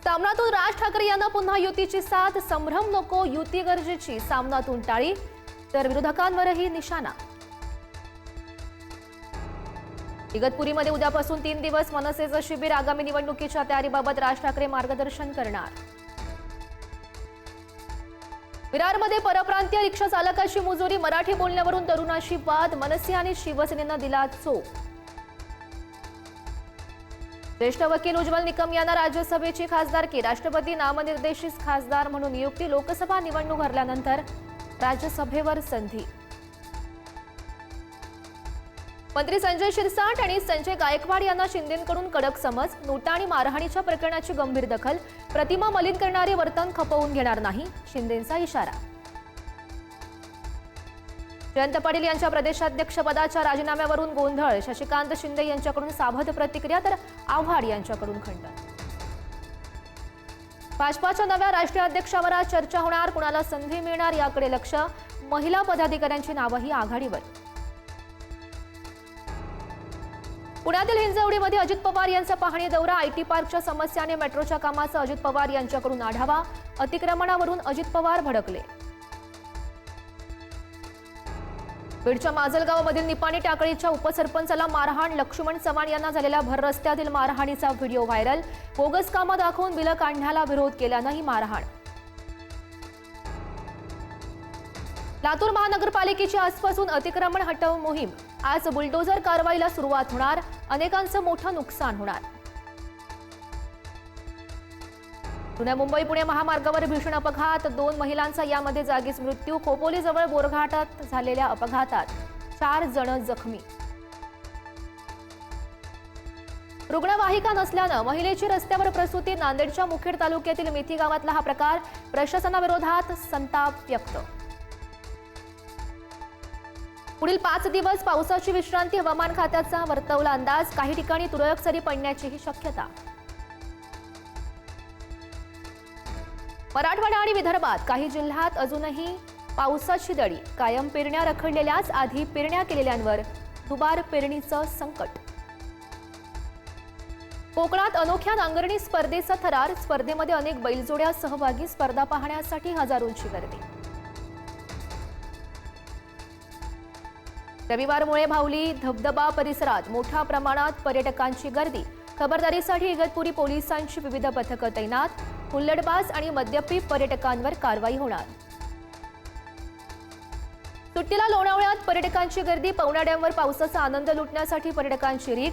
सामनातून राज ठाकरे यांना पुन्हा युतीची साथ, संभ्रम नको, युती गरजेची, सामनातून टाळी, तर विरोधकांवरही निशाणा। इगतपुरीमध्ये उद्यापासून 3 दिवस मनसेचं शिबिर, आगामी निवडणुकीच्या तयारीबाबत राज ठाकरे मार्गदर्शन करणार। विरारमध्ये परप्रांतीय रिक्षा चालकाची मुजोरी, मराठी बोलण्यावरून तरुणाशी वाद, मनसे आणि शिवसेनेनं दिला चोप। ज्येष्ठ वकील उज्ज्वल निकम यांना राज्यसभेची खासदारकी, राष्ट्रपती नामनिर्देशित खासदार म्हणून नियुक्ती, लोकसभा निवडणूक हरल्यानंतर राज्यसभेवर संधी। मंत्री संजय शिरसाट आणि संजय गायकवाड यांना शिंदेंकडून कडक समज, नोटा आणि मारहाणीच्या प्रकरणाची गंभीर दखल, प्रतिमा मलिन करणारे वर्तन खपवून घेणार नाही, शिंदेंचा इशारा। जयंत पाटील यांच्या प्रदेशाध्यक्षपदाच्या राजीनाम्यावरून गोंधळ, शशिकांत शिंदे यांच्याकडून सावध प्रतिक्रिया, तर आव्हाड यांच्याकडून खंडन। भाजपाच्या नव्या राष्ट्रीय अध्यक्षावर आज चर्चा होणार, कुणाला संधी मिळणार याकडे लक्ष, महिला पदाधिकाऱ्यांची नावही आघाडीवर। पुण्यातील हिंजवडीमध्ये अजित पवार यांचा पाहणी दौरा, आयटी पार्कच्या समस्या आणि मेट्रोच्या कामाचा अजित पवार यांच्याकडून आढावा, अतिक्रमणावरून अजित पवार भडकले। बीडच्या माजलगावमधील निपाणी टाकळीच्या उपसरपंचाला मारहाण, लक्ष्मण चव्हाण यांना झालेल्या भर रस्त्यातील मारहाणीचा व्हिडिओ व्हायरल, बोगस कामं दाखवून बिलं काढण्याला विरोध केल्यानं ही मारहाण। लातूर महानगरपालिकेची आजपासून अतिक्रमण हटव मोहीम, आज बुलडोझर कारवाईला सुरुवात होणार, अनेकांचं मोठं नुकसान होणार। जुन्या मुंबई पुणे महामार्गावर भीषण अपघात, 2 महिलांचा यामध्ये जागीच मृत्यू, खोपोलीजवळ बोरघाटात झालेल्या अपघातात 4 जण जखमी। रुग्णवाहिका नसल्यानं महिलेची रस्त्यावर प्रसूती, नांदेडच्या मुखेड तालुक्यातील मेथी गावातला हा प्रकार, प्रशासनाविरोधात संताप व्यक्त। पुढील 5 दिवस पावसाची विश्रांती, हवामान खात्याचा वर्तवला अंदाज, काही ठिकाणी तुरळक सरी पडण्याचीही शक्यता। मराठवाडा आणि विदर्भात काही जिल्ह्यात अजूनही पावसाची दडी कायम, पेरण्या रखडलेल्याच, आधी पेरण्या केलेल्यांवर दुबार पेरणीचं संकट। कोकणात अनोख्या नांगरणी स्पर्धेचा थरार, स्पर्धेमध्ये अनेक बैलजोड्या सहभागी, स्पर्धा पाहण्यासाठी हजारोंची गर्दी। रविवारमुळे भावली धबधबा परिसरात मोठ्या प्रमाणात पर्यटकांची गर्दी, खबरदारीसाठी इगतपुरी पोलिसांची विविध पथकं तैनात, हुल्लडबाज आणि मद्यपी पर्यटकांवर कारवाई होणार। सुट्टीला लोणावळ्यात पर्यटकांची गर्दी, पवना डॅमवर पावसाचा आनंद लुटण्यासाठी पर्यटकांची रीघ,